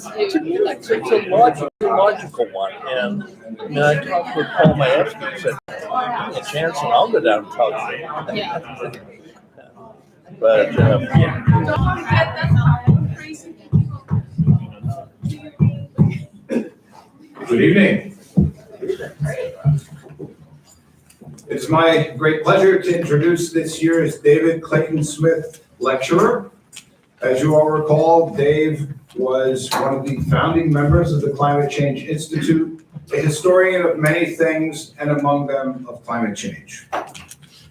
It's a logical one. And I talked with Paul Mayeski and said, give me a chance and I'll go down and talk to him. Yeah. But good evening. It's my great pleasure to introduce this year's David Clayton Smith Lecturer. As you all recall, Dave was one of the founding members of the Climate Change Institute, a historian of many things, and among them of climate change.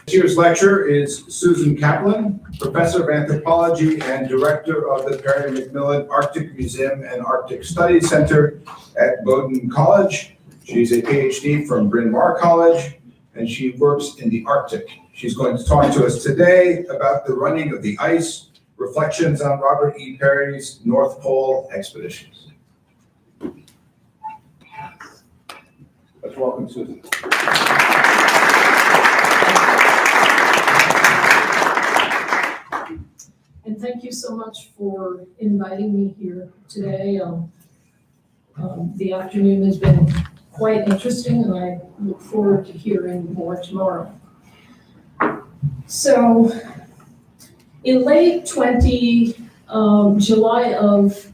This year's lecturer is Susan Kaplan, professor of anthropology and director of the Peary-MacMillian Arctic Museum and Arctic Studies Center at Bowdoin College. She's a PhD from Bryn Mawr College, and she works in the Arctic. She's going to talk to us today about the running of the ice, reflections on Robert E. Peary's North Pole expeditions. Let's welcome Susan. And thank you so much for inviting me here today. The afternoon has been quite interesting, and I look forward to hearing more tomorrow. So, in late July of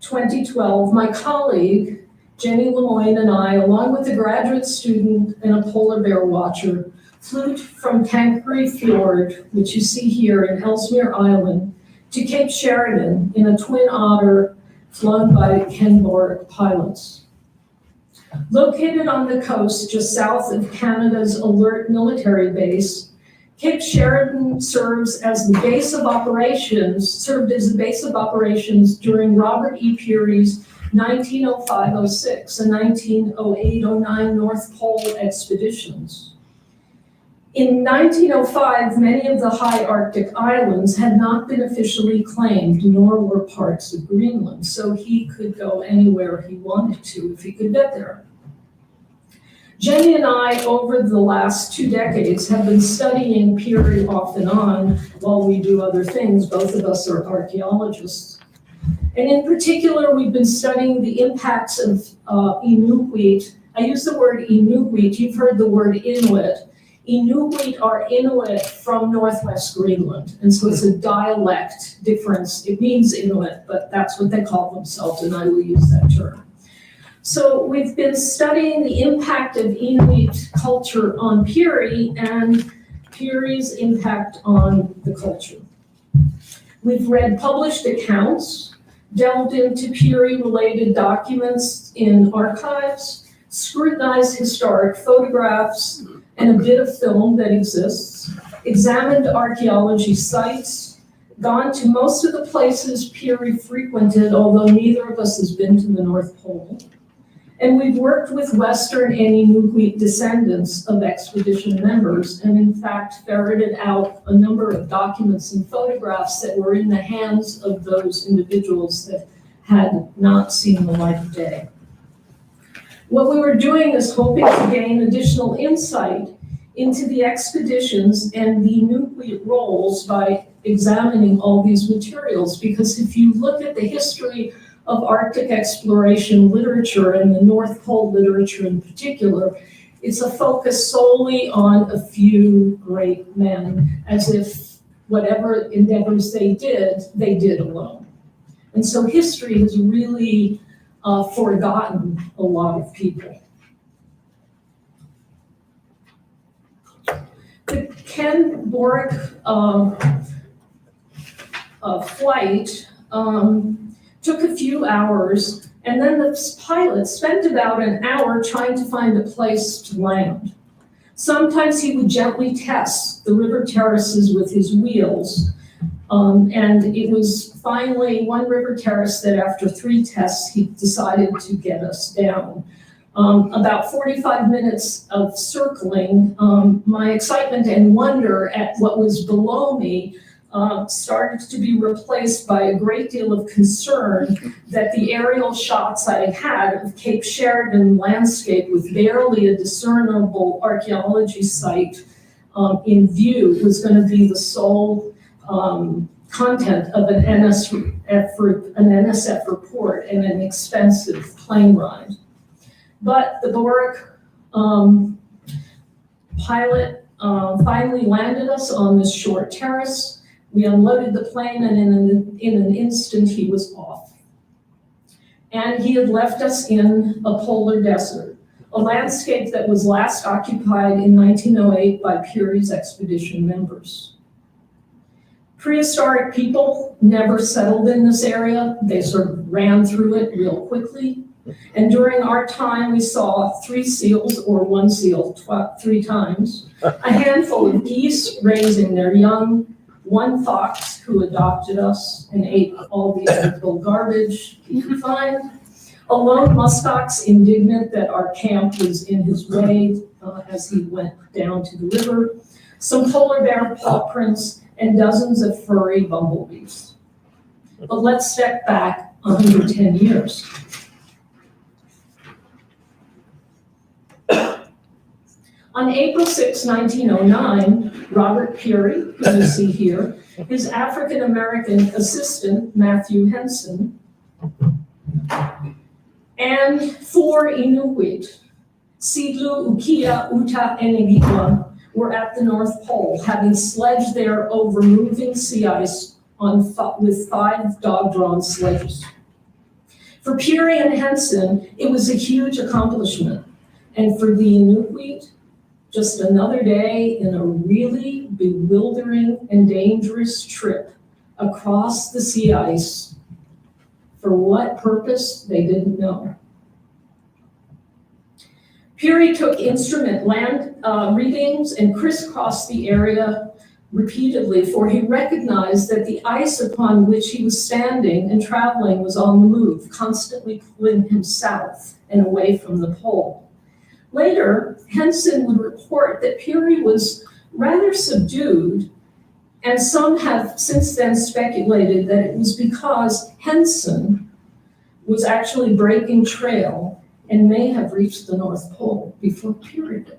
2012, my colleague, Jenny Lemoyne, and I, along with a graduate student and a polar bear watcher, flew from Tanqueray Fjord, which you see here in Ellesmere Island, to Cape Sheridan in a twin otter flown by Ken Boric pilots. Located on the coast just south of Canada's Alert military base, Cape Sheridan served as the base of operations during Robert E. Peary's 1905-06 and 1908-09 North Pole expeditions. In 1905, many of the high Arctic islands had not been officially claimed, nor were parts of Greenland, so he could go anywhere he wanted to if he could get there. Jenny and I, over the last 2 decades, have been studying Peary off and on while we do other things. Both of us are archaeologists. And in particular, we've been studying the impacts of Inuit. I use the word Inuit, you've heard the word Inuit. Inuit are Inuit from Northwest Greenland, and so it's a dialect difference. It means Inuit, but that's what they call themselves, and I will use that term. So we've been studying the impact of Inuit culture on Peary and Peary's impact on the culture. We've read published accounts, delved into Peary-related documents in archives, scrutinized historic photographs, and a bit of film that exists, examined archaeology sites, gone to most of the places Peary frequented, although neither of us has been to the North Pole. And we've worked with Western and Inuit descendants of expedition members, and in fact ferreted out a number of documents and photographs that were in the hands of those individuals that had not seen the light of day. What we were doing is hoping to gain additional insight into the expeditions and the Inuit roles by examining all these materials, because if you look at the history of Arctic exploration literature and the North Pole literature in particular, it's a focus solely on a few great men, as if whatever endeavors they did alone. And so history has really forgotten a lot of people. The Ken Boric flight took a few hours, and then the pilot spent about an hour trying to find a place to land. Sometimes he would gently test the river terraces with his wheels, and it was finally one river terrace that after 3 tests, he decided to get us down. About 45 minutes of circling, my excitement and wonder at what was below me started to be replaced by a great deal of concern that the aerial shots I had of Cape Sheridan landscape with barely a discernible archaeology site in view was going to be the sole content of an NSF report and an expensive plane ride. But the Boric pilot finally landed us on this short terrace. We unloaded the plane, and in an instant he was off. And he had left us in a polar desert, a landscape that was last occupied in 1908 by Peary's expedition members. Prehistoric people never settled in this area. They sort of ran through it real quickly. And during our time, we saw 3 seals, or 1 seal 3 times, a handful of geese raising their young, 1 fox who adopted us and ate all the edible garbage he could find, a lone muskox indignant that our camp was in his way as he went down to the river, some polar bear paw prints, and dozens of furry bumblebees. But let's step back 110 years. On April 6, 1909, Robert Peary, who you see here, his African-American assistant, Matthew Henson, and 4 Inuit, Sidlu, Ukia, Uta, and Igigwa, were at the North Pole, having sledged there over moving sea ice with 5 dog-drawn sledges. For Peary and Henson, it was a huge accomplishment, and for the Inuit, just another day in a really bewildering and dangerous trip across the sea ice. For what purpose, they didn't know. Peary took instrument land readings and crisscrossed the area repeatedly, for he recognized that the ice upon which he was standing and traveling was on the move, constantly pulling him south and away from the pole. Later, Henson would report that Peary was rather subdued, and some have since then speculated that it was because Henson was actually breaking trail and may have reached the North Pole before Peary did.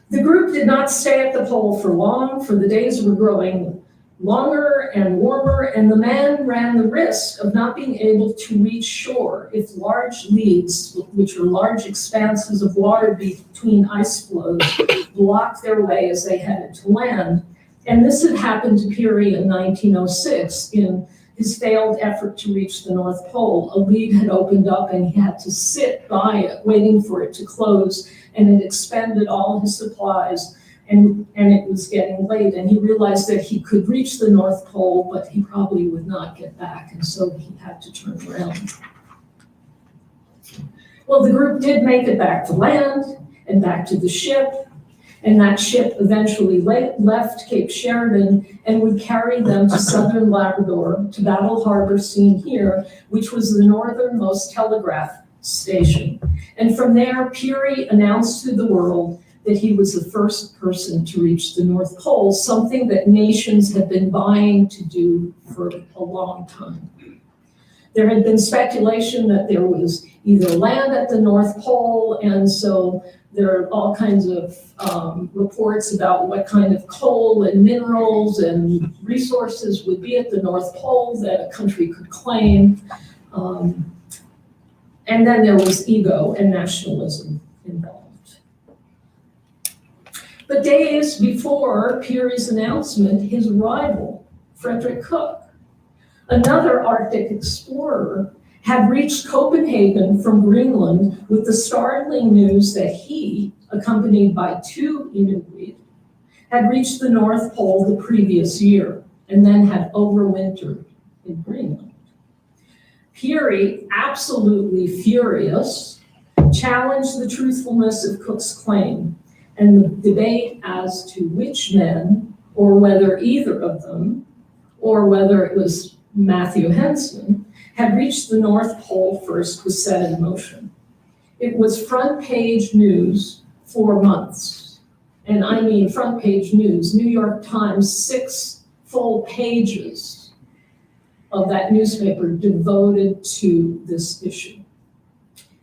The group did not stay at the pole for long, for the days were growing longer and warmer, and the man ran the risk of not being able to reach shore if large leads, which are large expanses of water between ice floes, blocked their way as they headed to land. And this had happened to Peary in 1906 in his failed effort to reach the North Pole. A lead had opened up and he had to sit by it, waiting for it to close, and it expended all his supplies. And it was getting late, and he realized that he could reach the North Pole, but he probably would not get back, and so he had to turn around. Well, the group did make it back to land and back to the ship, and that ship eventually left Cape Sheridan and would carry them to southern Labrador, to Battle Harbor, seen here, which was the northernmost telegraph station. And from there, Peary announced to the world that he was the first person to reach the North Pole, something that nations had been vying to do for a long time. There had been speculation that there was either land at the North Pole, and so there are all kinds of reports about what kind of coal and minerals and resources would be at the North Pole that a country could claim. And then there was ego and nationalism involved. But days before Peary's announcement, his rival, Frederick Cook, another Arctic explorer, had reached Copenhagen from Greenland with the startling news that he, accompanied by 2 Inuit, had reached the North Pole the previous year and then had overwintered in Greenland. Peary, absolutely furious, challenged the truthfulness of Cook's claim, and the debate as to which men, or whether either of them, or whether it was Matthew Henson, had reached the North Pole first was set in motion. It was front page news for months. And I mean front page news. New York Times, 6 full pages of that newspaper devoted to this issue.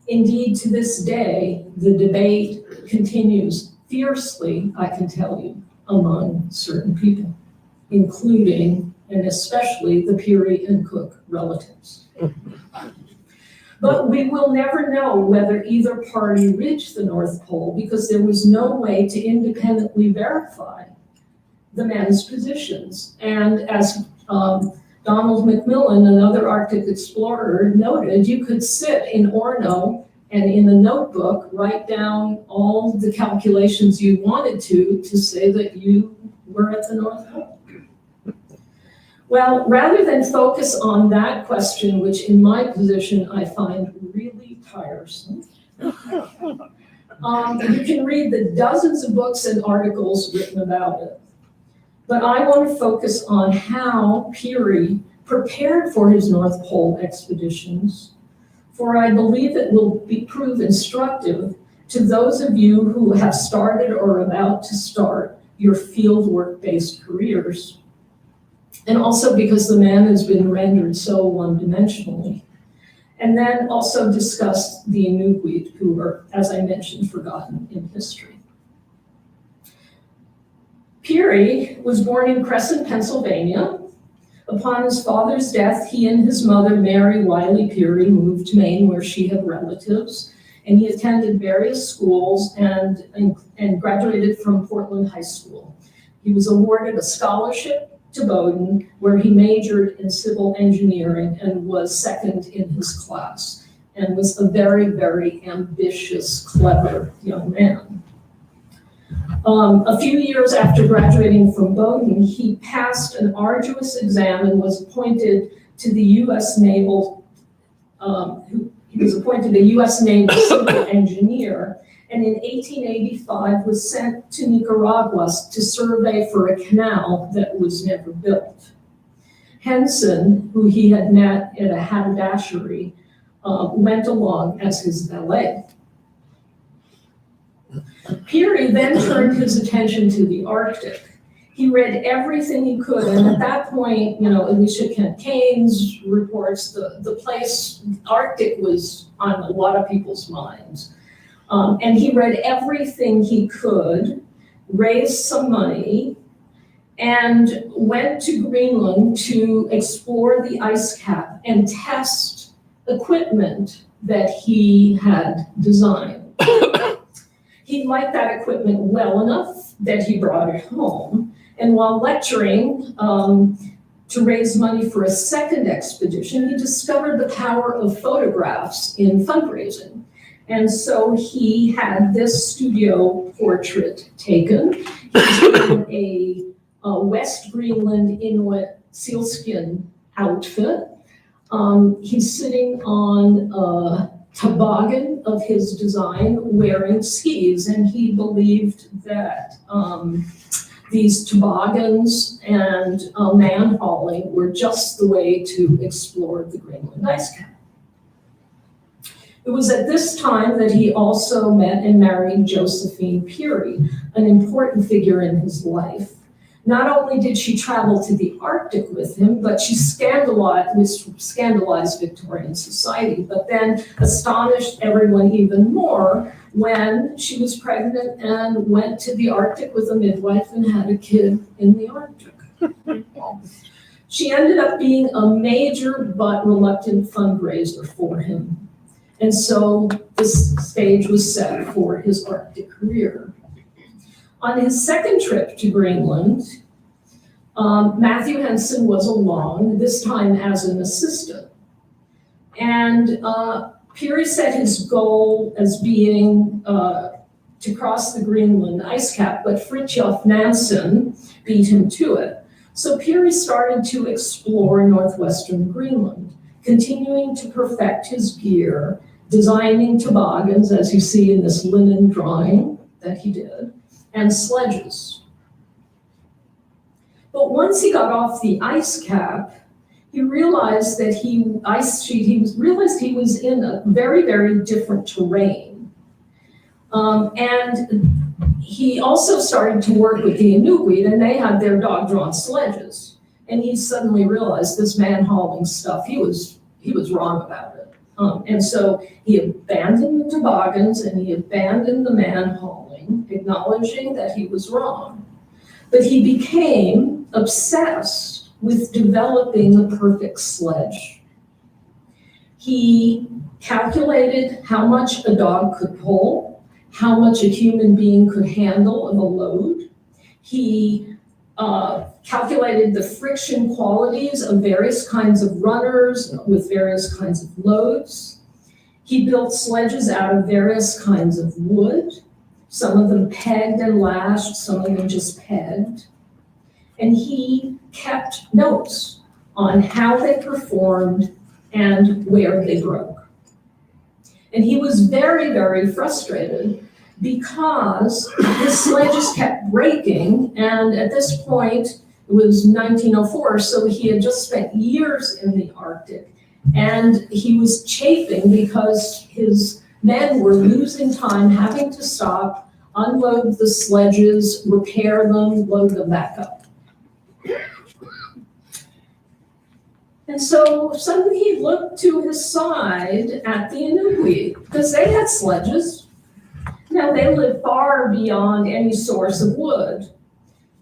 Indeed, to this day, the debate continues fiercely, I can tell you, among certain people, including and especially the Peary and Cook relatives. But we will never know whether either party reached the North Pole because there was no way to independently verify the men's positions. And as Donald McMillan, another Arctic explorer, noted, you could sit in Orno and in a notebook write down all the calculations you wanted to say that you were at the North Pole. Well, rather than focus on that question, which in my position I find really tiresome, you can read the dozens of books and articles written about it. But I want to focus on how Peary prepared for his North Pole expeditions, for I believe it will prove instructive to those of you who have started or are about to start your fieldwork-based careers. And also because the man has been rendered so one-dimensionally. And then also discuss the Inuit, who are, as I mentioned, forgotten in history. Peary was born in Crescent, Pennsylvania. Upon his father's death, he and his mother, Mary Wiley Peary, moved to Maine, where she had relatives. And he attended various schools and graduated from Portland High School. He was awarded a scholarship to Bowdoin, where he majored in civil engineering and was second in his class, and was a very, very ambitious, clever young man. A few years after graduating from Bowdoin, he passed an arduous exam and was appointed to the U.S. Naval, he was appointed a U.S. Naval civil engineer, and in 1885 was sent to Nicaragua to survey for a canal that was never built. Henson, who he had met at a haberdashery, went along as his valet. Peary then turned his attention to the Arctic. He read everything he could, and at that point, Alicia Kent Kane's reports, the place, Arctic was on a lot of people's minds. And he read everything he could, raised some money, and went to Greenland to explore the ice cap and test equipment that he had designed. He liked that equipment well enough that he brought it home. And while lecturing to raise money for a second expedition, he discovered the power of photographs in fundraising. And so he had this studio portrait taken. He was in a West Greenland Inuit sealskin outfit. He's sitting on a toboggan of his design wearing skis, and he believed that these toboggans and man hauling were just the way to explore the Greenland ice cap. It was at this time that he also met and married Josephine Peary, an important figure in his life. Not only did she travel to the Arctic with him, but she scandalized Victorian society, but then astonished everyone even more when she was pregnant and went to the Arctic with a midwife and had a kid in the Arctic. She ended up being a major but reluctant fundraiser for him. And so this stage was set for his Arctic career. On his second trip to Greenland, Matthew Henson was along, this time as an assistant. And Peary set his goal as being to cross the Greenland ice cap, but Fridtjof Nansen beat him to it. So Peary started to explore northwestern Greenland, continuing to perfect his gear, designing toboggans, as you see in this linen drawing that he did, and sledges. But once he got off the ice cap, he realized that he was in a very, very different terrain. And he also started to work with the Inuit, and they had their dog-drawn sledges. And he suddenly realized this man-hauling stuff, he was wrong about it. And so he abandoned the toboggans and he abandoned the man-hauling, acknowledging that he was wrong. But he became obsessed with developing the perfect sledge. He calculated how much a dog could pull, how much a human being could handle of a load. He calculated the friction qualities of various kinds of runners with various kinds of loads. He built sledges out of various kinds of wood, some of them pegged and lashed, some of them just pegged. And he kept notes on how they performed and where they broke. And he was very, very frustrated because his sledges kept breaking, and at this point, it was 1904, so he had just spent years in the Arctic, and he was chafing because his men were losing time, having to stop, unload the sledges, repair them, load them back up. And so suddenly he looked to his side at the Inuit, because they had sledges. Now they lived far beyond any source of wood.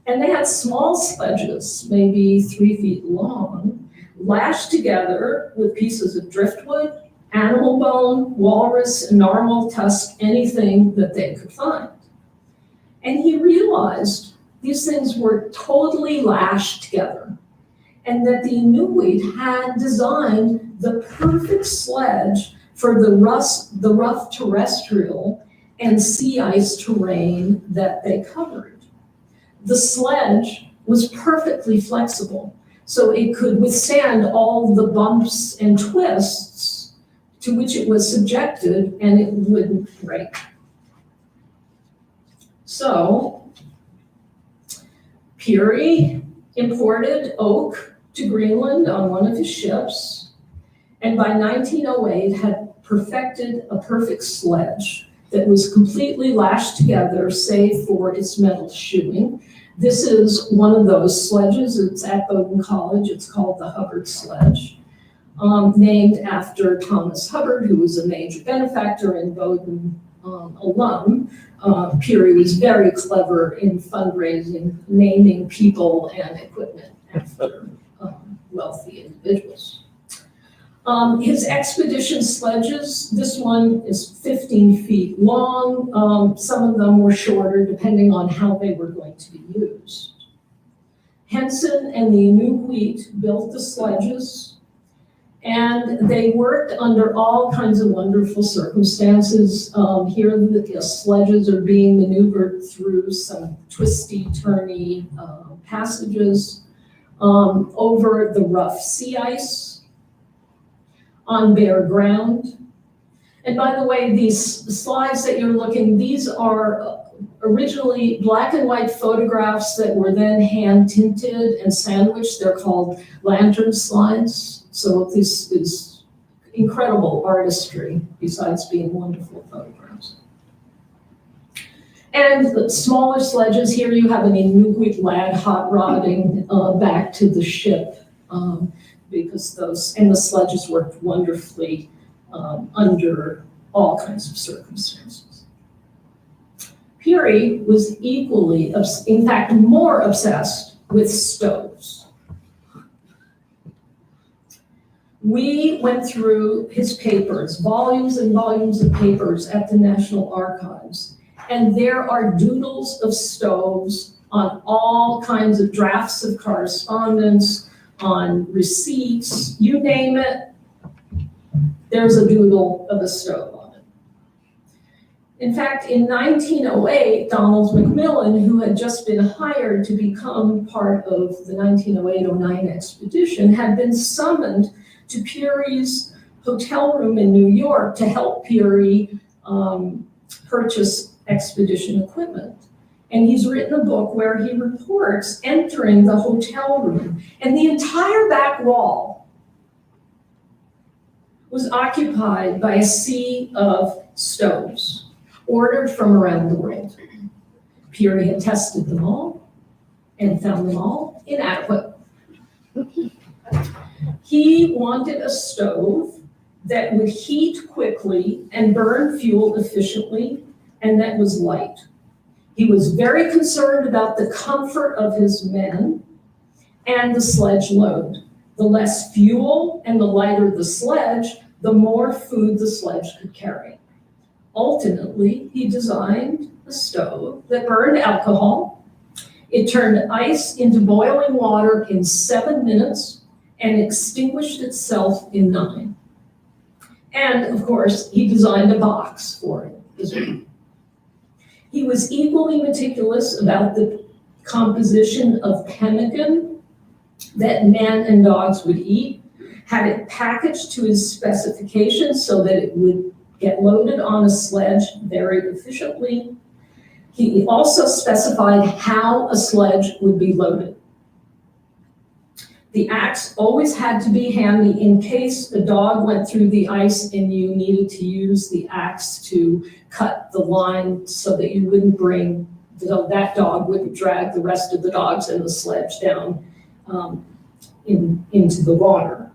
And they had small sledges, maybe 3 feet long, lashed together with pieces of driftwood, animal bone, walrus, narwhal tusk, anything that they could find. And he realized these things were totally lashed together, and that the Inuit had designed the perfect sledge for the rough terrestrial and sea ice terrain that they covered. The sledge was perfectly flexible, so it could withstand all the bumps and twists to which it was subjected, and it wouldn't break. So, Peary imported oak to Greenland on one of his ships, and by 1908 had perfected a perfect sledge that was completely lashed together, save for its metal shoeing. This is one of those sledges. It's at Bowdoin College. It's called the Hubbard sledge, named after Thomas Hubbard, who was a major benefactor and Bowdoin alum. Peary was very clever in fundraising, naming people and equipment after wealthy individuals. His expedition sledges, this one is 15 feet long. Some of them were shorter depending on how they were going to be used. Henson and the Inuit built the sledges, and they worked under all kinds of wonderful circumstances. Here the sledges are being maneuvered through some twisty, turny passages over the rough sea ice, on bare ground. And by the way, these slides that you're looking, these are originally black and white photographs that were then hand tinted and sandwiched. They're called lantern slides. So this is incredible artistry besides being wonderful photographs. And the smaller sledges, here you have an Inuit lad hot rodding back to the ship. Because the sledges worked wonderfully under all kinds of circumstances. Peary was equally, in fact, more obsessed with stoves. We went through his papers, volumes and volumes of papers at the National Archives, and there are doodles of stoves on all kinds of drafts of correspondence, on receipts, you name it, there's a doodle of a stove on it. In fact, in 1908, Macmillan, who had just been hired to become part of the 1908-09 expedition, had been summoned to Peary's hotel room in New York to help Peary purchase expedition equipment. And he's written a book where he reports entering the hotel room, and the entire back wall was occupied by a sea of stoves ordered from around the world. Peary had tested them all and found them all inadequate. He wanted a stove that would heat quickly and burn fuel efficiently, and that was light. He was very concerned about the comfort of his men, and the sledge load. The less fuel and the lighter the sledge, the more food the sledge could carry. Ultimately, he designed a stove that burned alcohol. It turned ice into boiling water in 7 minutes and extinguished itself in 9. And of course, he designed a box for it as well. He was equally meticulous about the composition of pemmican that men and dogs would eat, had it packaged to his specifications so that it would get loaded on a sledge very efficiently. He also specified how a sledge would be loaded. The axe always had to be handy in case a dog went through the ice and you needed to use the axe to cut the line so that you wouldn't bring, that dog wouldn't drag the rest of the dogs and the sledge down into the water.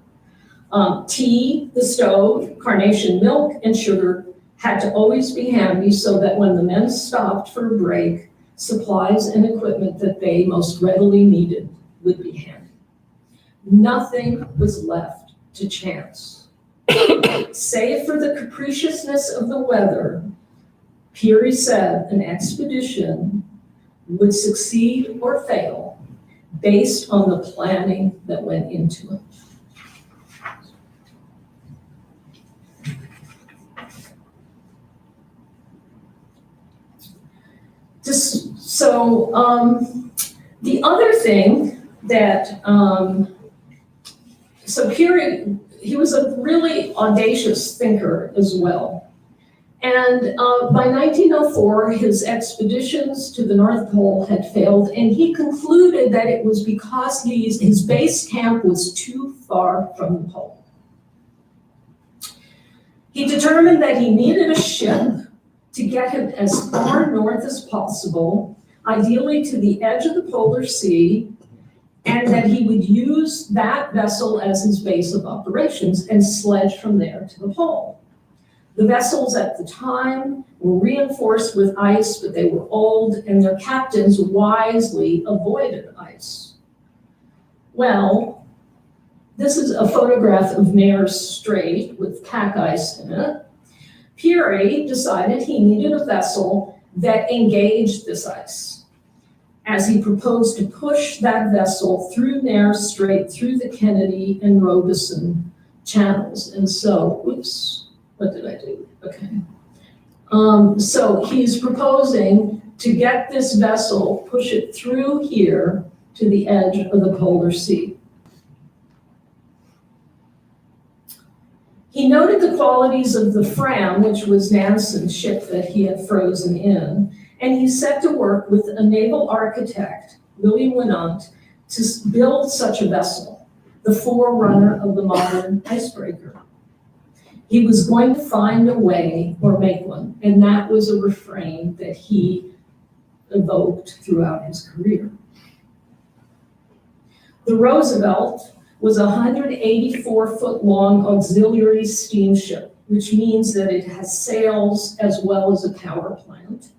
Tea, the stove, carnation milk, and sugar had to always be handy so that when the men stopped for a break, supplies and equipment that they most readily needed would be handy. Nothing was left to chance. Save for the capriciousness of the weather, Peary said an expedition would succeed or fail based on the planning that went into it. The other thing that, so Peary, he was a really audacious thinker as well. And by 1904, his expeditions to the North Pole had failed, and he concluded that it was because his base camp was too far from the pole. He determined that he needed a ship to get him as far north as possible, ideally to the edge of the polar sea, and that he would use that vessel as his base of operations and sledge from there to the pole. The vessels at the time were reinforced with ice, but they were old, and their captains wisely avoided ice. Well, this is a photograph of Mawr Strait with pack ice in it. Peary decided he needed a vessel that engaged this ice, as he proposed to push that vessel through Mawr Strait, through the Kennedy and Robeson channels. And so, oops, what did I do? Okay. So he's proposing to get this vessel, push it through here to the edge of the polar sea. He noted the qualities of the Fram, which was Nansen's ship that he had frozen in, and he set to work with a naval architect, William Winant, to build such a vessel, the forerunner of the modern icebreaker. He was going to find a way or make one, and that was a refrain that he evoked throughout his career. The Roosevelt was a 184-foot-long auxiliary steamship, which means that it has sails as well as a power plant.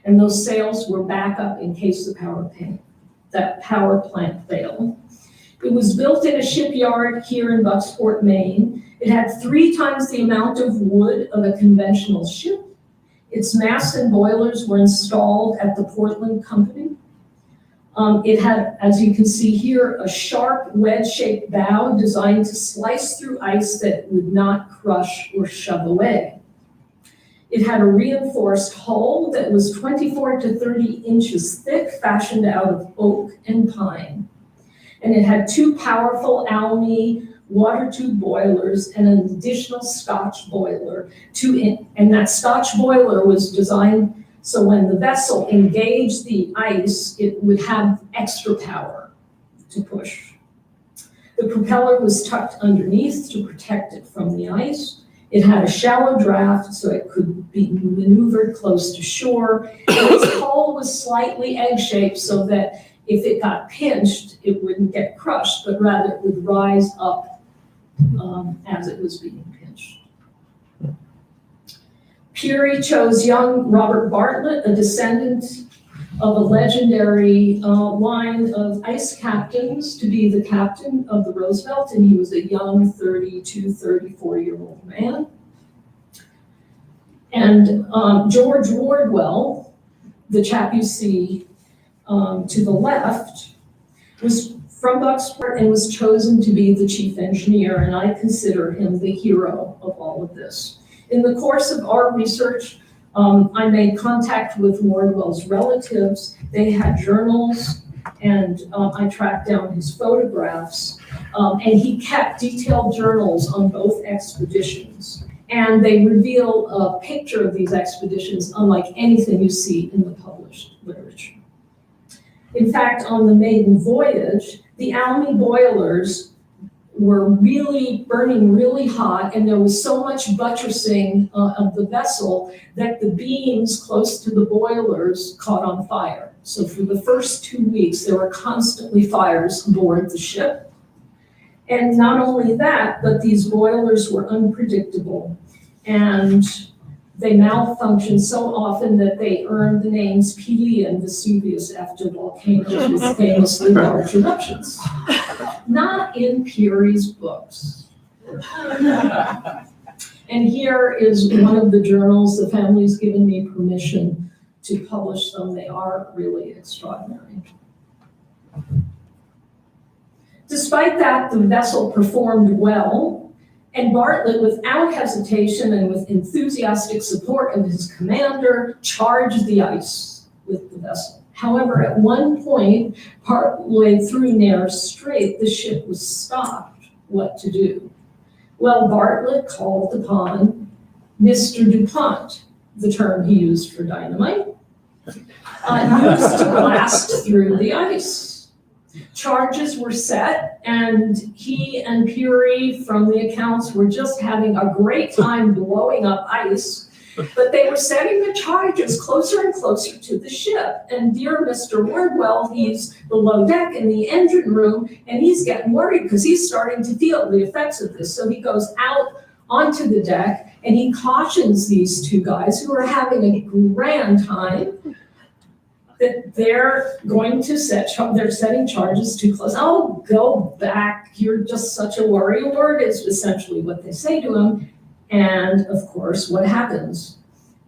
And those sails were backup in case that power plant failed. It was built in a shipyard here in Bucksport, Maine. It had 3 times the amount of wood of a conventional ship. Its masts and boilers were installed at the Portland Company. It had, as you can see here, a sharp wedge-shaped bow designed to slice through ice that it would not crush or shove away. It had a reinforced hull that was 24 to 30 inches thick, fashioned out of oak and pine. And it had 2 powerful Almy water tube boilers and an additional Scotch boiler. And that Scotch boiler was designed so when the vessel engaged the ice, it would have extra power to push. The propeller was tucked underneath to protect it from the ice. It had a shallow draft so it could be maneuvered close to shore. And its hull was slightly egg-shaped so that if it got pinched, it wouldn't get crushed, but rather it would rise up as it was being pinched. Peary chose young Robert Bartlett, a descendant of a legendary line of ice captains to be the captain of the Roosevelt, and he was a young 32, 34-year-old man. And George Wardwell, the chap you see to the left, was from Bucksport and was chosen to be the chief engineer, and I consider him the hero of all of this. In the course of our research, I made contact with Wardwell's relatives. They had journals, and I tracked down his photographs, and he kept detailed journals on both expeditions. And they reveal a picture of these expeditions unlike anything you see in the published literature. In fact, on the maiden voyage, the Almy boilers were really burning really hot, and there was so much buttressing of the vessel that the beams close to the boilers caught on fire. So for the first 2 weeks, there were constantly fires aboard the ship. And not only that, but these boilers were unpredictable, and they malfunctioned so often that they earned the names Peary and Vesuvius after volcanoes with famously large eruptions. Not in Peary's books. And here is one of the journals. The family's given me permission to publish them. They are really extraordinary. Despite that, the vessel performed well, and Bartlett, without hesitation and with enthusiastic support of his commander, charged the ice with the vessel. However, at one point, partway through Nares Strait, the ship was stopped. What to do? Well, Bartlett called upon Mr. DuPont, the term he used for dynamite, used to blast through the ice. Charges were set, and he and Peary, from the accounts, were just having a great time blowing up ice, but they were setting the charges closer and closer to the ship. And dear Mr. Wardwell, he's below deck in the engine room, and he's getting worried because he's starting to feel the effects of this. So he goes out onto the deck, and he cautions these two guys who are having a grand time that they're going to they're setting charges too close. Oh, go back, you're just such a worrywart, is essentially what they say to him. And of course, what happens?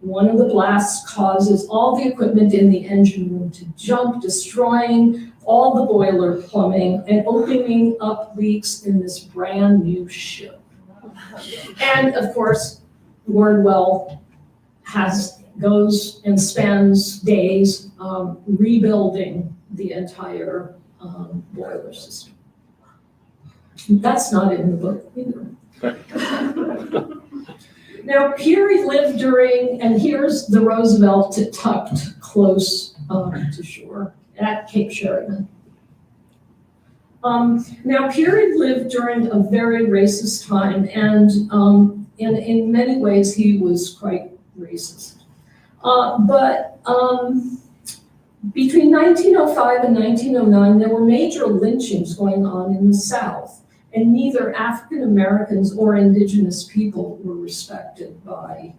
One of the blasts causes all the equipment in the engine room to jump, destroying all the boiler plumbing and opening up leaks in this brand new ship. And of course, Wardwell goes and spends days rebuilding the entire boiler system. That's not in the book either. Now, Peary lived during, and here's the Roosevelt tucked close to shore at Cape Sheridan. Now, Peary lived during a very racist time, and in many ways he was quite racist. But between 1905 and 1909, there were major lynchings going on in the South, and neither African Americans or indigenous people were respected by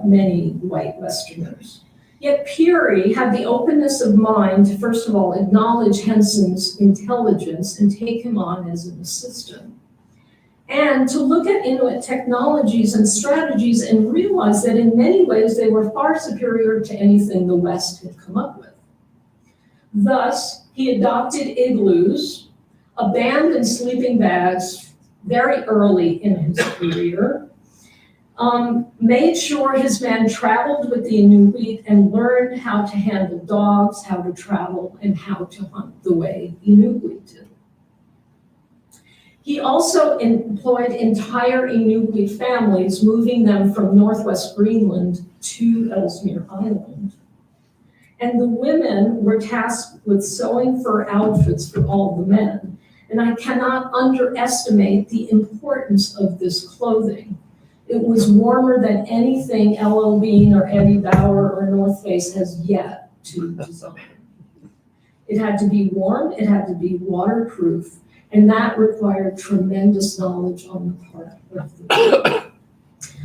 many white Westerners. Yet Peary had the openness of mind to, first of all, acknowledge Henson's intelligence and take him on as an assistant, and to look at Inuit technologies and strategies and realize that in many ways they were far superior to anything the West had come up with. Thus, he adopted igloos, abandoned sleeping bags very early in his career, made sure his men traveled with the Inuit and learned how to handle dogs, how to travel, and how to hunt the way Inuit did. He also employed entire Inuit families, moving them from Northwest Greenland to Ellesmere Island. And the women were tasked with sewing fur outfits for all the men. And I cannot underestimate the importance of this clothing. It was warmer than anything L.L. Bean or Eddie Bauer or North Face has yet to design. It had to be warm, it had to be waterproof, and that required tremendous knowledge on the part of the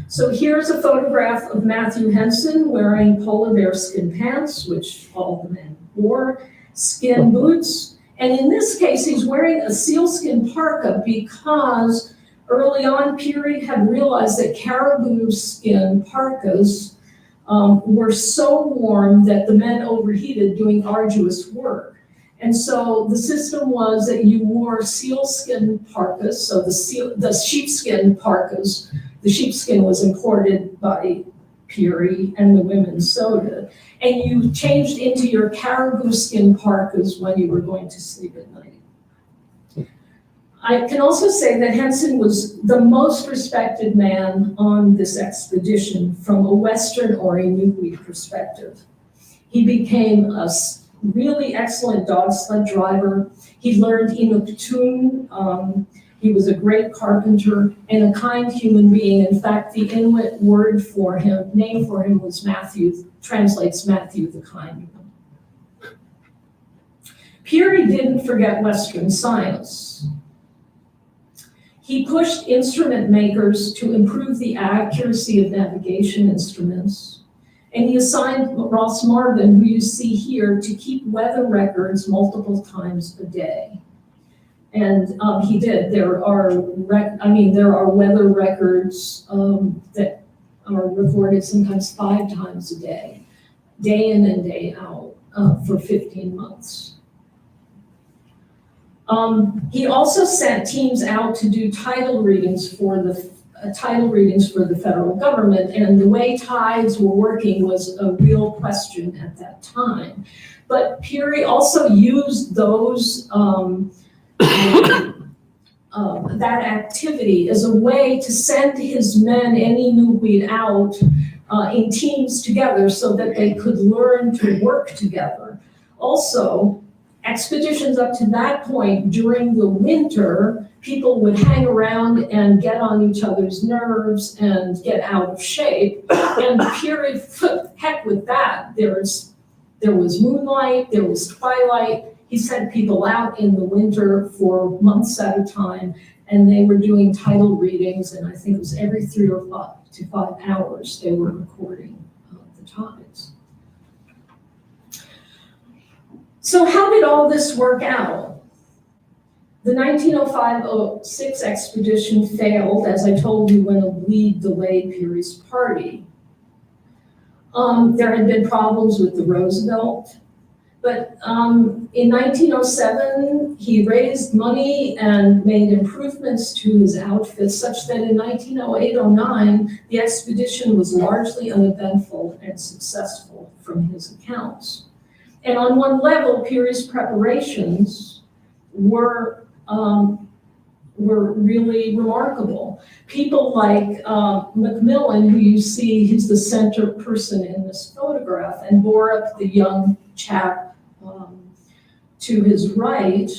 So here's a photograph of Matthew Henson wearing polar bear skin pants, which all the men wore, skin boots, and in this case, he's wearing a sealskin parka because early on, Peary had realized that caribou skin parkas were so warm that the men overheated doing arduous work. And so the system was that you wore sealskin parkas, so the sheepskin parkas. The sheepskin was imported by Peary, and the women sewed it. And you changed into your caribou skin parkas when you were going to sleep at night. I can also say that Henson was the most respected man on this expedition from a Western or Inuit perspective. He became a really excellent dog sled driver. He learned Inuktun. He was a great carpenter and a kind human being. In fact, the Inuit name for him was Matthew, translates Matthew the Kind One. Peary didn't forget Western science. He pushed instrument makers to improve the accuracy of navigation instruments. And he assigned Ross Marvin, who you see here, to keep weather records multiple times a day. And he did. There are weather records that are recorded sometimes 5 times a day in and day out, for 15 months. He also sent teams out to do title readings for the federal government, and the way tides were working was a real question at that time. But Peary also used those that activity as a way to send his men, any Inuit, out in teams together so that they could learn to work together. Also, expeditions up to that point during the winter, people would hang around and get on each other's nerves and get out of shape. And Peary, heck with that. There was moonlight, there was twilight. He sent people out in the winter for months at a time, and they were doing tidal readings, and I think it was every 3 or 5 to 5 hours they were recording the tides. So how did all this work out? The 1905-06 expedition failed, as I told you, when a bleed delayed Peary's party. There had been problems with the Roosevelt, but in 1907, he raised money and made improvements to his outfit such that in 1908-09, the expedition was largely uneventful and successful from his accounts. And on one level, Peary's preparations were really remarkable. People like MacMillian, who you see, he's the center person in this photograph, and bore up the young chap to his right.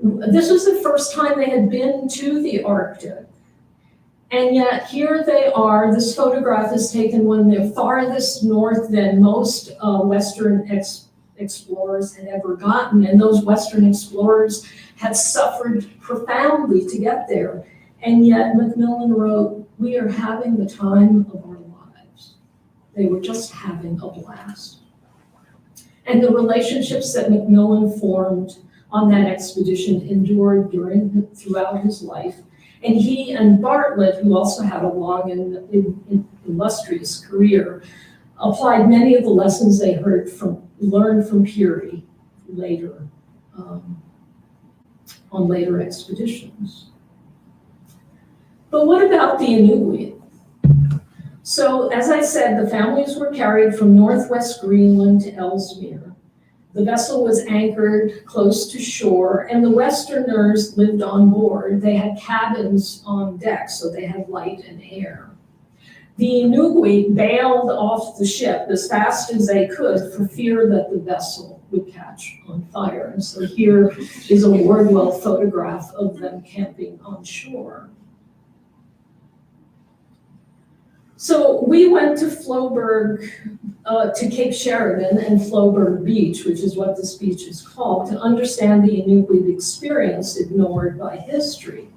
This was the first time they had been to the Arctic. And yet here they are. This photograph is taken when they're farthest north than most Western explorers had ever gotten. And those Western explorers had suffered profoundly to get there. And yet MacMillian wrote, "We are having the time of our lives." They were just having a blast. And the relationships that MacMillian formed on that expedition endured throughout his life. And he and Bartlett, who also had a long and illustrious career, applied many of the lessons they learned from Peary later, on later expeditions. But what about the Inuit? So, as I said, the families were carried from northwest Greenland to Ellesmere. The vessel was anchored close to shore, and the Westerners lived on board. They had cabins on deck, so they had light and air. The Inuit bailed off the ship as fast as they could for fear that the vessel would catch on fire. And so here is a Wardwell photograph of them camping on shore. So we went to Floberg, to Cape Sheridan and Floberg Beach, which is what this beach is called, to understand the Inuit experience ignored by history.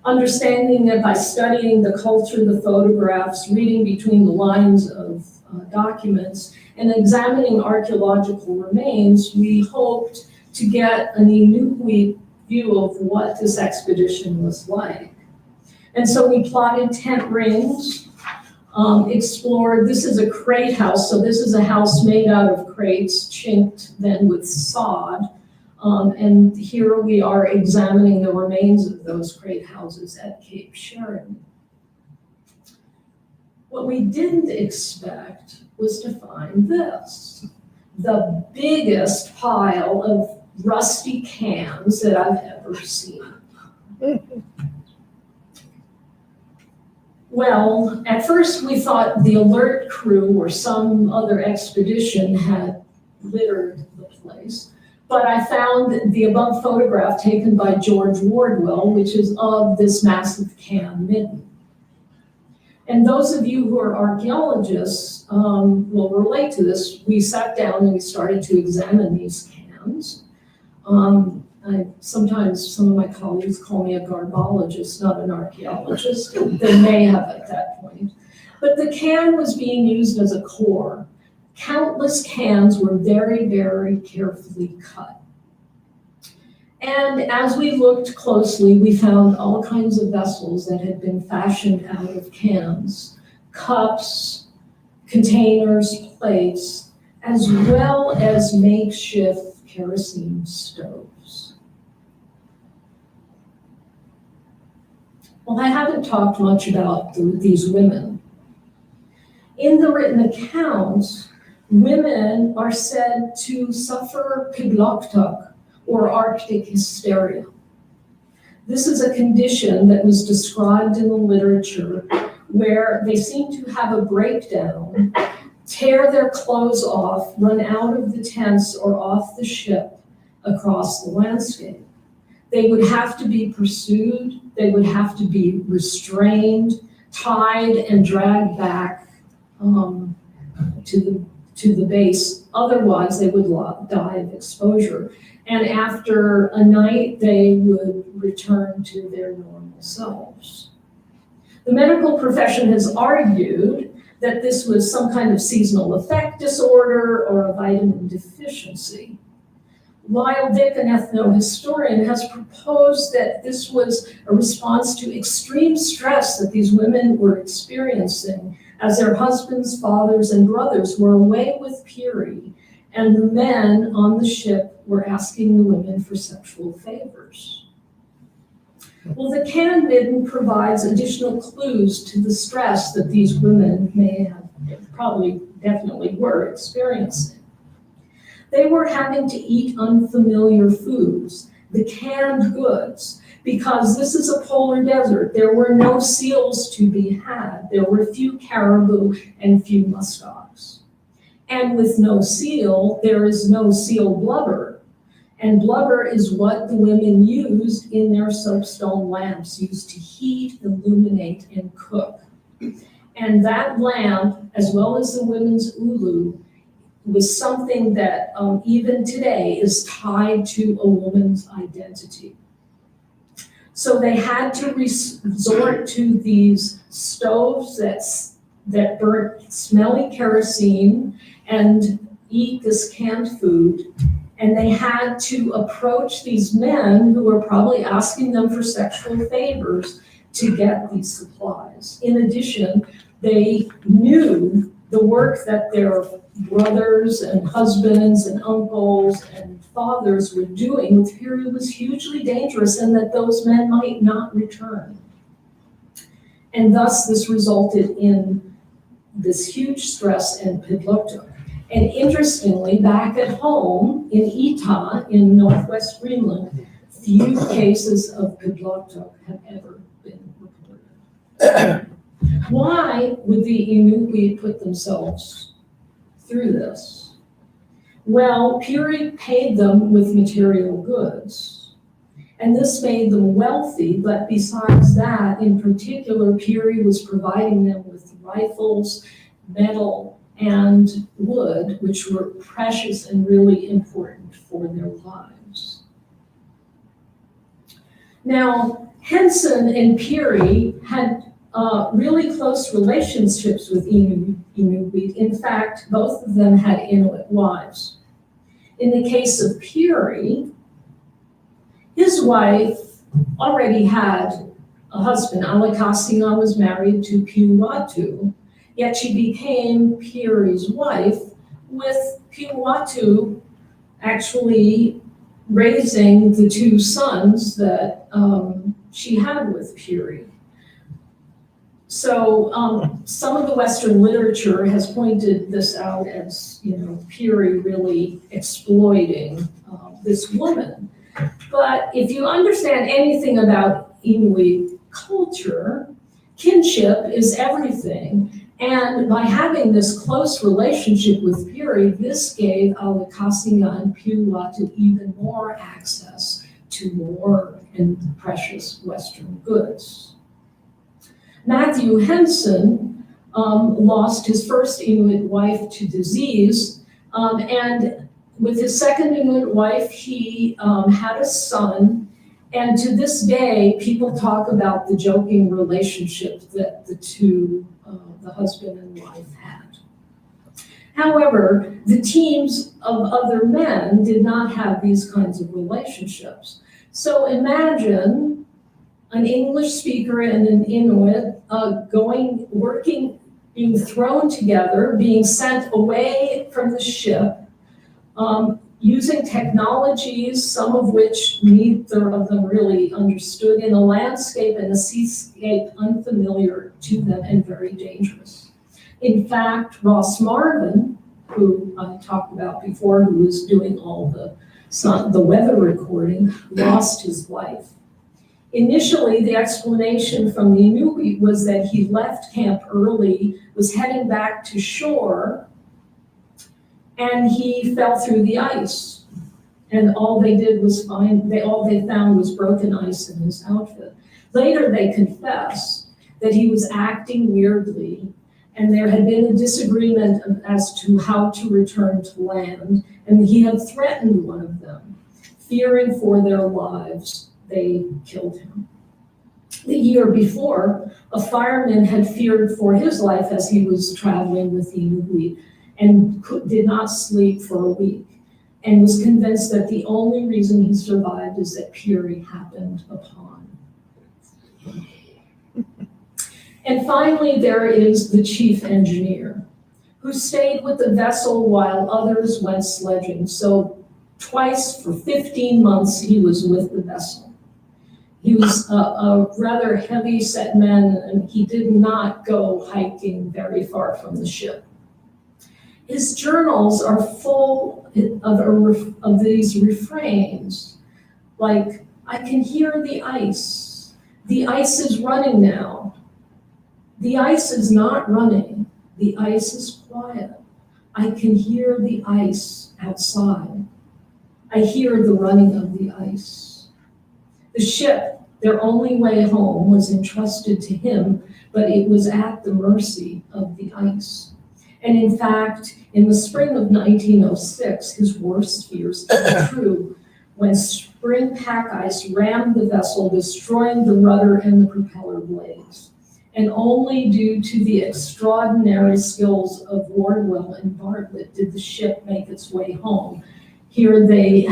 Understanding it by studying the culture, the photographs, reading between the lines of documents, and examining archaeological remains, we hoped to get an Inuit view of what this expedition was like. And so we plotted tent rings, explored, this is a crate house, so this is a house made out of crates, chinked then with sod. And here we are examining the remains of those crate houses at Cape Sheridan. What we didn't expect was to find this, the biggest pile of rusty cans that I've ever seen. Well, at first we thought the alert crew or some other expedition had littered the place. But I found the above photograph taken by George Wardwell, which is of this massive can midden. And those of you who are archaeologists will relate to this. We sat down and we started to examine these cans. Sometimes some of my colleagues call me a garbologist, not an archaeologist. They may have at that point. But the can was being used as a core. Countless cans were very, very carefully cut. And as we looked closely, we found all kinds of vessels that had been fashioned out of cans, cups, containers, plates, as well as makeshift kerosene stoves. Well, I haven't talked much about these women. In the written accounts, women are said to suffer pigloktuk, or Arctic hysteria. This is a condition that was described in the literature where they seem to have a breakdown, tear their clothes off, run out of the tents or off the ship across the landscape. They would have to be pursued, they would have to be restrained, tied, and dragged back to the base. Otherwise, they would die of exposure. And after a night, they would return to their normal selves. The medical profession has argued that this was some kind of seasonal affect disorder or a vitamin deficiency. Lyle Dick, an ethnohistorian, has proposed that this was a response to extreme stress that these women were experiencing as their husbands, fathers, and brothers were away with Peary, and the men on the ship were asking the women for sexual favors. Well, the can midden provides additional clues to the stress that these women may have, probably definitely were experiencing. They were having to eat unfamiliar foods, the canned goods, because this is a polar desert. There were no seals to be had. There were few caribou and few muskox. And with no seal, there is no seal blubber. And blubber is what the women used in their soapstone lamps, used to heat, illuminate, and cook. And that lamp, as well as the women's ulu, was something that even today is tied to a woman's identity. So they had to resort to these stoves that burnt smelly kerosene and eat this canned food. And they had to approach these men who were probably asking them for sexual favors to get these supplies. In addition, they knew the work that their brothers and husbands and uncles and fathers were doing with Peary was hugely dangerous, and that those men might not return. And thus this resulted in this huge stress and pigloktuk. And interestingly, back at home in Ita in northwest Greenland, few cases of pigloktuk have ever been reported. Why would the Inuit put themselves through this? Well, Peary paid them with material goods, and this made them wealthy, but besides that, in particular, Peary was providing them with rifles, metal, and wood, which were precious and really important for their lives. Now, Henson and Peary had really close relationships with Inuit. In fact, both of them had Inuit wives. In the case of Peary, his wife already had a husband. Alakasian was married to Piuwatu, yet she became Peary's wife, with Piuwatu actually raising the two sons that she had with Peary. So some of the Western literature has pointed this out as, Peary really exploiting this woman. But if you understand anything about Inuit culture, kinship is everything. And by having this close relationship with Peary, this gave Alakasian and Piuwatu even more access to more and precious Western goods. Matthew Henson lost his first Inuit wife to disease, and with his second Inuit wife, he had a son, and to this day, people talk about the joking relationship that the two, the husband and wife had. However, the teams of other men did not have these kinds of relationships. So imagine an English speaker and an Inuit working, being thrown together, being sent away from the ship, using technologies, some of which neither of them really understood, in a landscape and a seascape unfamiliar to them and very dangerous. In fact, Ross Marvin, who I talked about before, who was doing all the weather recording, lost his life. Initially, the explanation from the Inuit was that he left camp early, was heading back to shore, and he fell through the ice. And all they did was all they found was broken ice in his outfit. Later, they confessed that he was acting weirdly, and there had been a disagreement as to how to return to land, and he had threatened one of them. Fearing for their lives, they killed him. The year before, a fireman had feared for his life as he was traveling with the Inuit and did not sleep for a week, and was convinced that the only reason he survived is that Peary happened upon. And finally, there is the chief engineer, who stayed with the vessel while others went sledging. So twice for 15 months, he was with the vessel. He was a rather heavy-set man, and he did not go hiking very far from the ship. His journals are full of these refrains, like, I can hear the ice. The ice is running now. The ice is not running. The ice is quiet. I can hear the ice outside. I hear the running of the ice. The ship, their only way home, was entrusted to him, but it was at the mercy of the ice. And in fact, in the spring of 1906, his worst fears came true when spring pack ice rammed the vessel, destroying the rudder and the propeller blades. And only due to the extraordinary skills of Wardwell and Bartlett did the ship make its way home. Here they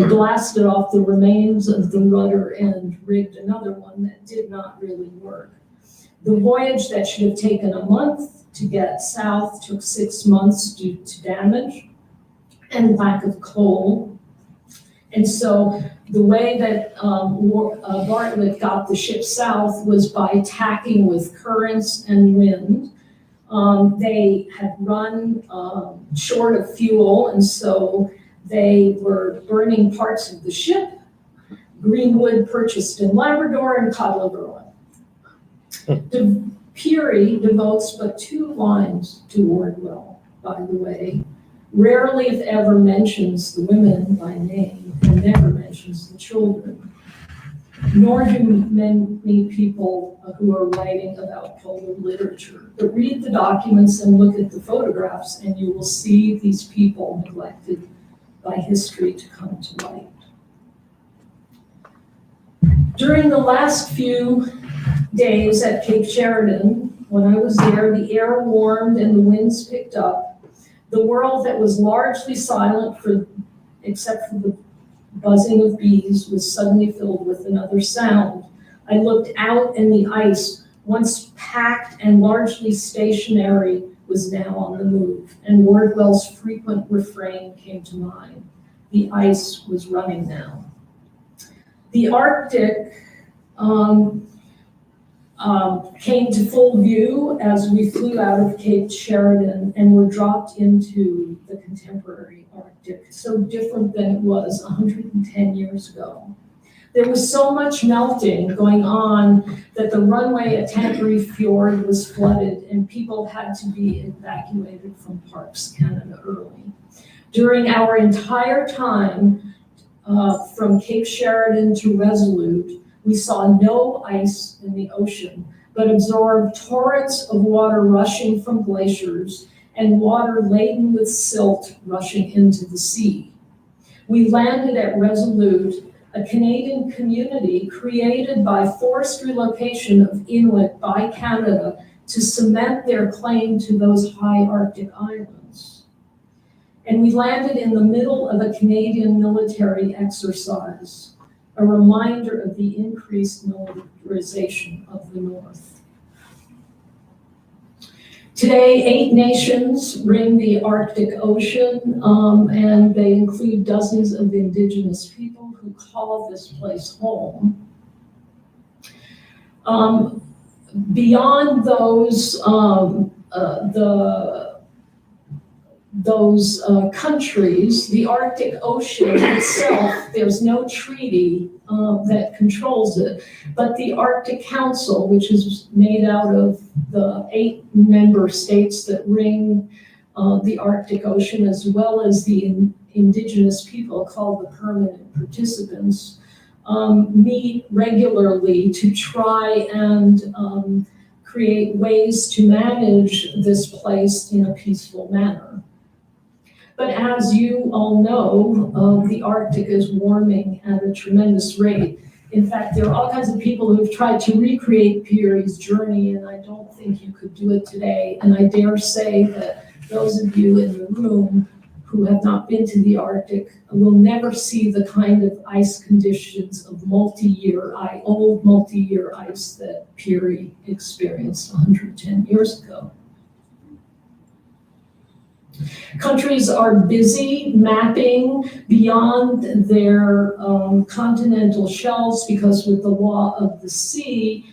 blasted off the remains of the rudder and rigged another one that did not really work. The voyage that should have taken a month to get south took 6 months due to damage and lack of coal. And so the way that Bartlett got the ship south was by tacking with currents and wind. They had run short of fuel, and so they were burning parts of the ship, greenwood purchased in Labrador, and cod liver oil. Peary devotes but 2 lines to Wardwell, by the way. Rarely, if ever, mentions the women by name and never mentions the children. Nor do many people who are writing about polar literature. But read the documents and look at the photographs, and you will see these people neglected by history to come to light. During the last few days at Cape Sheridan, when I was there, the air warmed and the winds picked up. The world that was largely silent except for the buzzing of bees was suddenly filled with another sound. I looked out and the ice, once packed and largely stationary, was now on the move, and Wardwell's frequent refrain came to mind. The ice was running now. The Arctic came to full view as we flew out of Cape Sheridan and were dropped into the contemporary Arctic, so different than it was 110 years ago. There was so much melting going on that the runway at Tanqueray Fjord was flooded and people had to be evacuated from Parks Canada early. During our entire time from Cape Sheridan to Resolute, we saw no ice in the ocean, but absorbed torrents of water rushing from glaciers and water laden with silt rushing into the sea. We landed at Resolute, a Canadian community created by forced relocation of Inuit by Canada to cement their claim to those high Arctic islands. And we landed in the middle of a Canadian military exercise, a reminder of the increased militarization of the North. Today, 8 nations ring the Arctic Ocean, and they include dozens of indigenous people who call this place home. Beyond those, countries, the Arctic Ocean itself, there's no treaty that controls it, but the Arctic Council, which is made out of the 8 member states that ring the Arctic Ocean, as well as the indigenous people called the permanent participants, meet regularly to try and create ways to manage this place in a peaceful manner. But as you all know, the Arctic is warming at a tremendous rate. In fact, there are all kinds of people who have tried to recreate Peary's journey, and I don't think you could do it today. And I dare say that those of you in the room who have not been to the Arctic will never see the kind of ice conditions of old multi-year ice that Peary experienced 110 years ago. Countries are busy mapping beyond their continental shelves because with the law of the sea,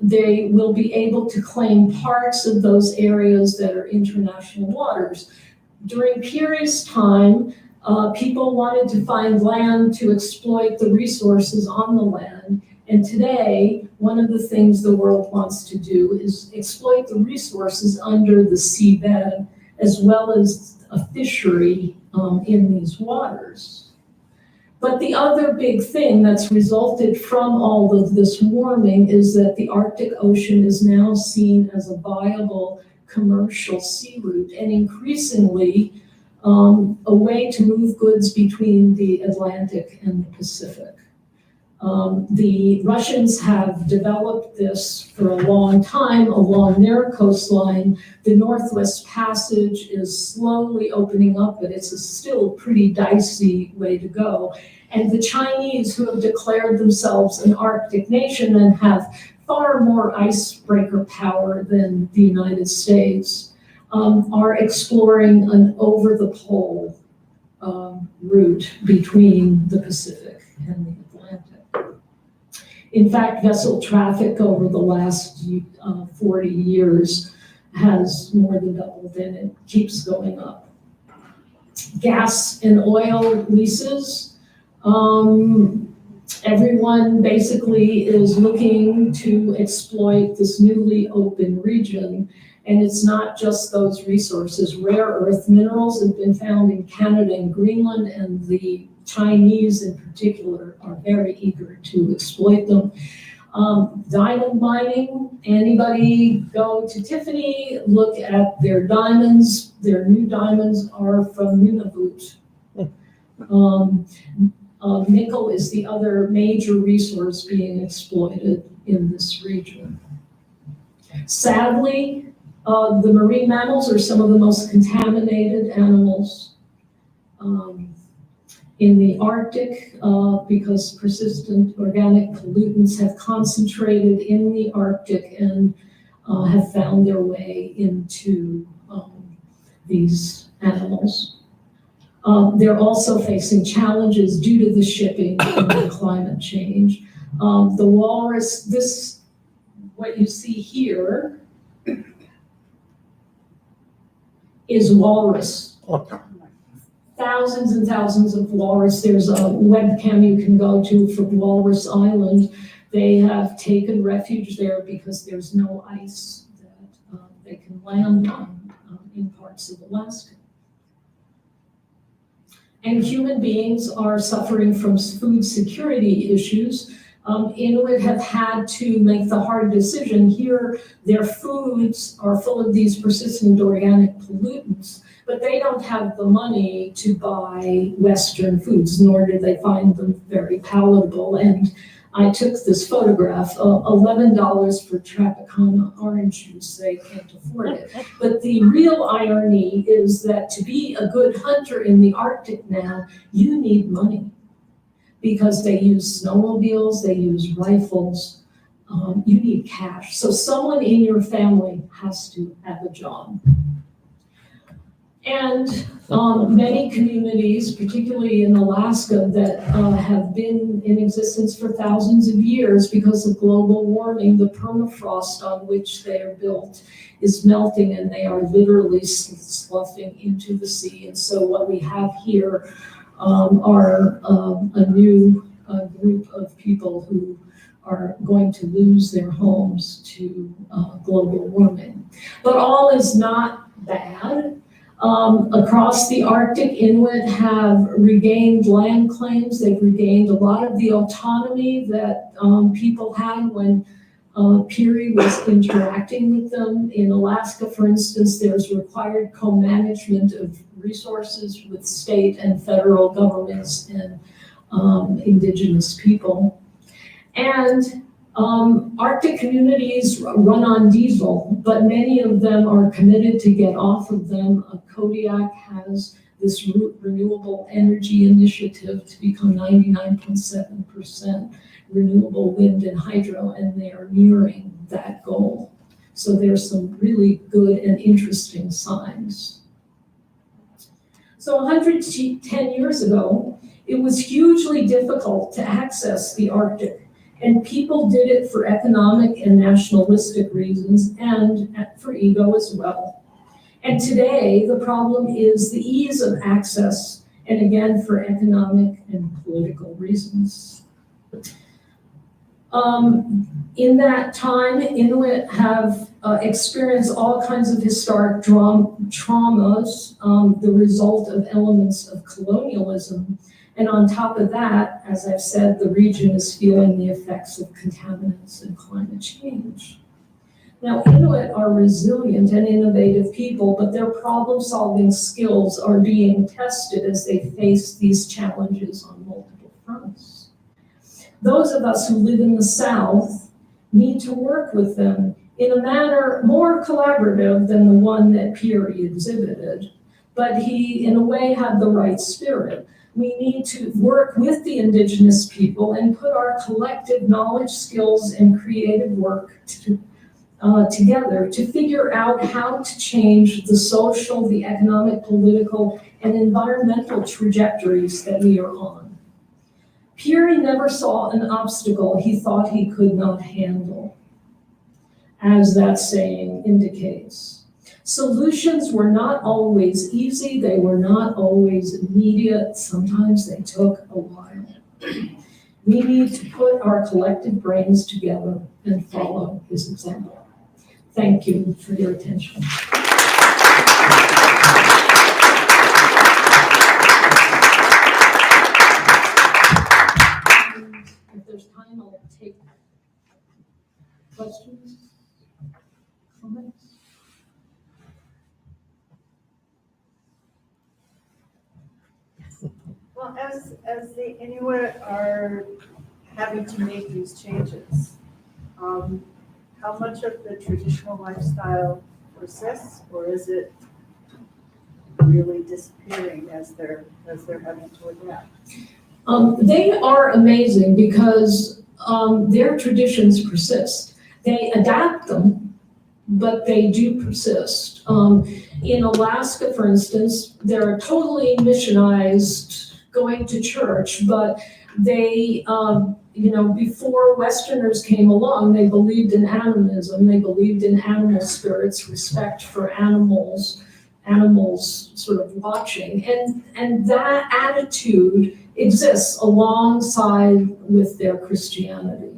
they will be able to claim parts of those areas that are international waters. During Peary's time, people wanted to find land to exploit the resources on the land. And today, one of the things the world wants to do is exploit the resources under the seabed, as well as a fishery in these waters. But the other big thing that's resulted from all of this warming is that the Arctic Ocean is now seen as a viable commercial sea route, and increasingly a way to move goods between the Atlantic and the Pacific. The Russians have developed this for a long time along their coastline. The Northwest Passage is slowly opening up, but it's a still pretty dicey way to go. And the Chinese, who have declared themselves an Arctic nation and have far more icebreaker power than the United States, are exploring an over-the-pole route between the Pacific and the Atlantic. In fact, vessel traffic over the last 40 years has more than doubled, and it keeps going up. Gas and oil leases. Everyone basically is looking to exploit this newly open region, and it's not just those resources. Rare earth minerals have been found in Canada and Greenland, and the Chinese in particular are very eager to exploit them. Diamond mining, anybody go to Tiffany, look at their diamonds. Their new diamonds are from Nunavut. Nickel is the other major resource being exploited in this region. Sadly, the marine mammals are some of the most contaminated animals in the Arctic because persistent organic pollutants have concentrated in the Arctic and have found their way into these animals. They're also facing challenges due to the shipping and the climate change. The walrus, what you see here is walrus. Thousands and thousands of walrus. There's a webcam you can go to from Walrus Island. They have taken refuge there because there's no ice that they can land on in parts of Alaska. And human beings are suffering from food security issues. Inuit have had to make the hard decision. Here, their foods are full of these persistent organic pollutants, but they don't have the money to buy Western foods, nor do they find them very palatable. And I took this photograph, $11 for Tropicana orange juice. They can't afford it. But the real irony is that to be a good hunter in the Arctic now, you need money because they use snowmobiles, they use rifles, you need cash. So someone in your family has to have a job. And many communities, particularly in Alaska, that have been in existence for thousands of years because of global warming, the permafrost on which they are built is melting and they are literally sloughing into the sea. And so what we have here are a new group of people who are going to lose their homes to global warming. But all is not bad. Across the Arctic, Inuit have regained land claims. They've regained a lot of the autonomy that people had when Peary was interacting with them. In Alaska, for instance, there's required co-management of resources with state and federal governments and indigenous people. And Arctic communities run on diesel, but many of them are committed to get off of them. Kodiak has this renewable energy initiative to become 99.7% renewable wind and hydro, and they are nearing that goal. So there's some really good and interesting signs. So 110 years ago, it was hugely difficult to access the Arctic. And people did it for economic and nationalistic reasons and for ego as well. And today, the problem is the ease of access, and again, for economic and political reasons. In that time, Inuit have experienced all kinds of historic traumas, the result of elements of colonialism. And on top of that, as I've said, the region is feeling the effects of contaminants and climate change. Now, Inuit are resilient and innovative people, but their problem-solving skills are being tested as they face these challenges on multiple fronts. Those of us who live in the South need to work with them in a manner more collaborative than the one that Peary exhibited, but he, in a way, had the right spirit. We need to work with the indigenous people and put our collective knowledge, skills, and creative work together to figure out how to change the social, the economic, political, and environmental trajectories that we are on. Peary never saw an obstacle he thought he could not handle, as that saying indicates. Solutions were not always easy, they were not always immediate, sometimes they took a while. We need to put our collective brains together and follow his example. Thank you for your attention. If there's time, I'll take questions, comments. Well, as the Inuit are having to make these changes, how much of the traditional lifestyle persists, or is it really disappearing as they're having to adapt? They are amazing because their traditions persist. They adapt them, but they do persist. In Alaska, for instance, they're totally missionized, going to church, but they, before Westerners came along, they believed in animism, they believed in animal spirits, respect for animals sort of watching, and that attitude exists alongside with their Christianity.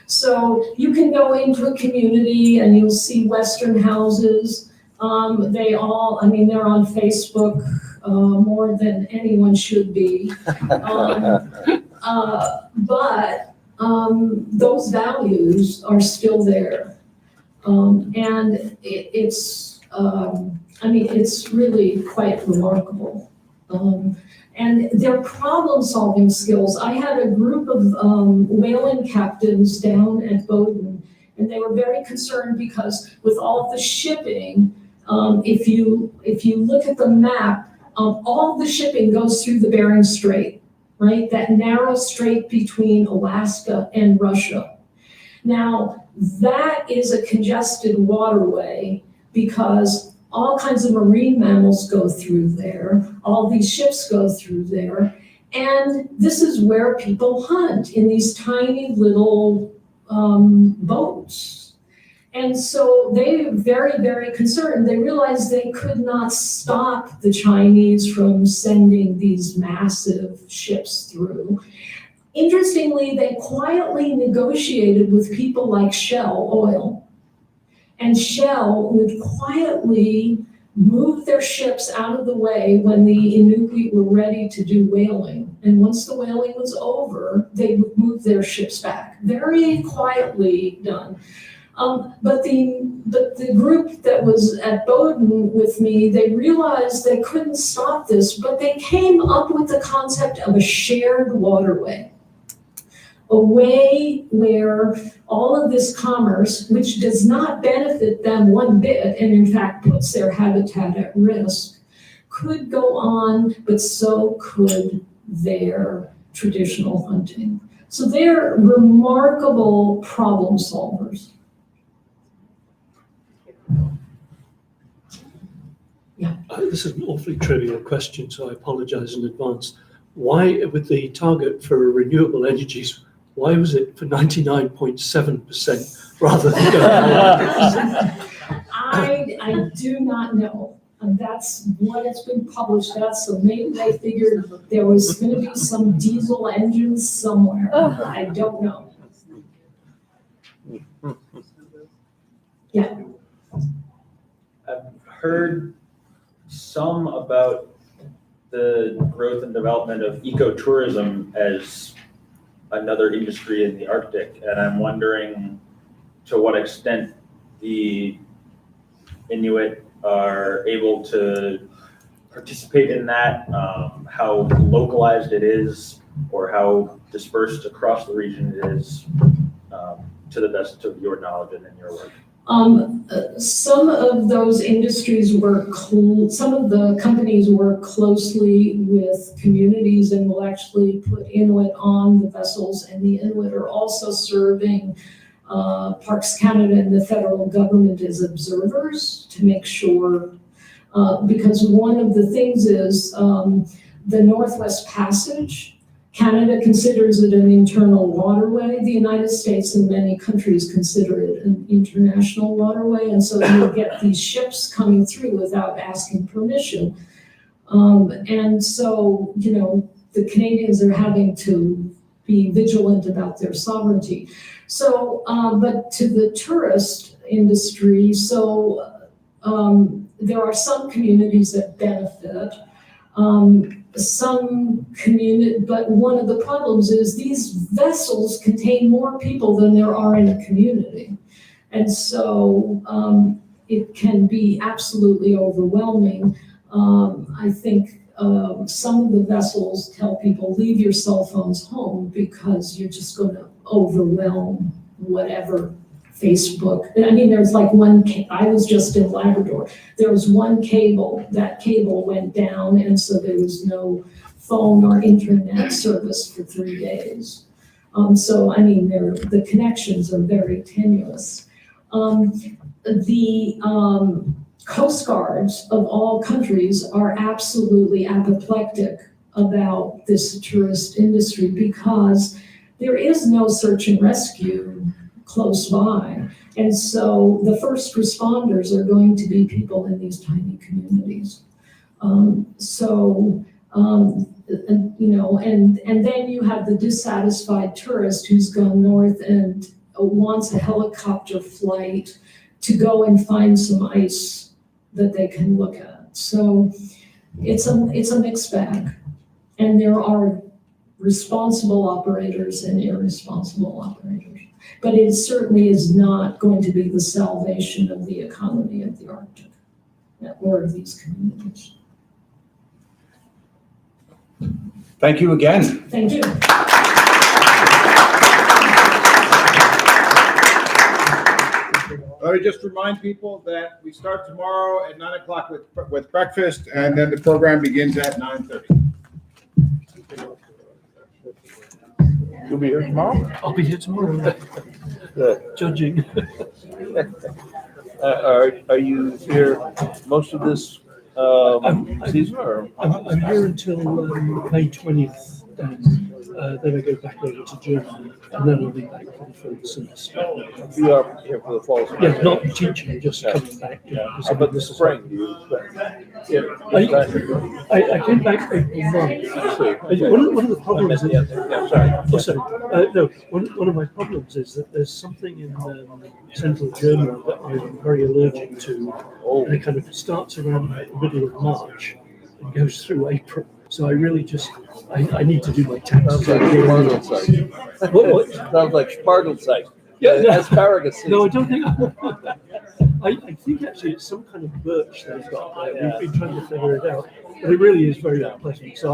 So you can go into a community and you'll see Western houses. They're on Facebook more than anyone should be. But those values are still there. And it's really quite remarkable. And their problem-solving skills. I had a group of whaling captains down at Bowdoin, and they were very concerned because with all the shipping, if you look at the map, all the shipping goes through the Bering Strait, right? That narrow strait between Alaska and Russia. Now, that is a congested waterway because all kinds of marine mammals go through there, all these ships go through there, and this is where people hunt, in these tiny little boats. And so they're very, very concerned. They realized they could not stop the Chinese from sending these massive ships through. Interestingly, they quietly negotiated with people like Shell Oil. And Shell would quietly move their ships out of the way when the Inuit were ready to do whaling. And once the whaling was over, they would move their ships back. Very quietly done. But the group that was at Bowdoin with me, they realized they couldn't stop this, but they came up with the concept of a shared waterway. A way where all of this commerce, which does not benefit them one bit, and in fact puts their habitat at risk, could go on, but so could their traditional hunting. So they're remarkable problem solvers. Yeah. This is an awfully trivial question, so I apologize in advance. Why, with the target for renewable energies, why was it for 99.7% rather than going 100%? I do not know. That's what it's been published at, so maybe they figured there was going to be some diesel engines somewhere. I don't know. Yeah. I've heard some about the growth and development of ecotourism as another industry in the Arctic, and I'm wondering to what extent the Inuit are able to participate in that, how localized it is, or how dispersed across the region it is, to the best of your knowledge and in your work. Some of those industries work, some of the companies work closely with communities and will actually put Inuit on the vessels, and the Inuit are also serving Parks Canada and the federal government as observers to make sure, because one of the things is the Northwest Passage. Canada considers it an internal waterway. The United States and many countries consider it an international waterway, and so you get these ships coming through without asking permission. And so, the Canadians are having to be vigilant about their sovereignty. So, but to the tourist industry, there are some communities that benefit. But one of the problems is these vessels contain more people than there are in a community. And so it can be absolutely overwhelming. I think some of the vessels tell people, leave your cell phones home because you're just going to overwhelm whatever Facebook. I mean, there's like I was just in Labrador. There was one cable, that cable went down, and so there was no phone or internet service for 3 days. So, I mean, the connections are very tenuous. The Coast Guards of all countries are absolutely apoplectic about this tourist industry because there is no search and rescue close by. And so the first responders are going to be people in these tiny communities. And then you have the dissatisfied tourist who's gone north and wants a helicopter flight to go and find some ice that they can look at. So it's a mixed bag. And there are responsible operators and irresponsible operators. But it certainly is not going to be the salvation of the economy of the Arctic or of these communities. Thank you again. Thank you. Let me just remind people that we start tomorrow at 9 o'clock with breakfast, and then the program begins at 9:30. You'll be here tomorrow? I'll be here tomorrow, judging. Are you here most of this season, or? I'm here until May 20th, and then I go back over to Germany, and then I'll be back for the fall semester. You are here for the fall semester? Yeah, not teaching, just coming back. How about the spring? Do you I came back April, March. One of the problems is, one of my problems is that there's something in central Germany that I'm very allergic to, and it kind of starts around the middle of March and goes through April. So I really just, I need to do my taxes. Sounds like Spargelzeit. Yeah, Asparagus season. No, I don't think. I think actually it's some kind of birch they've got there. We've been trying to figure it out, but it really is very unpleasant. So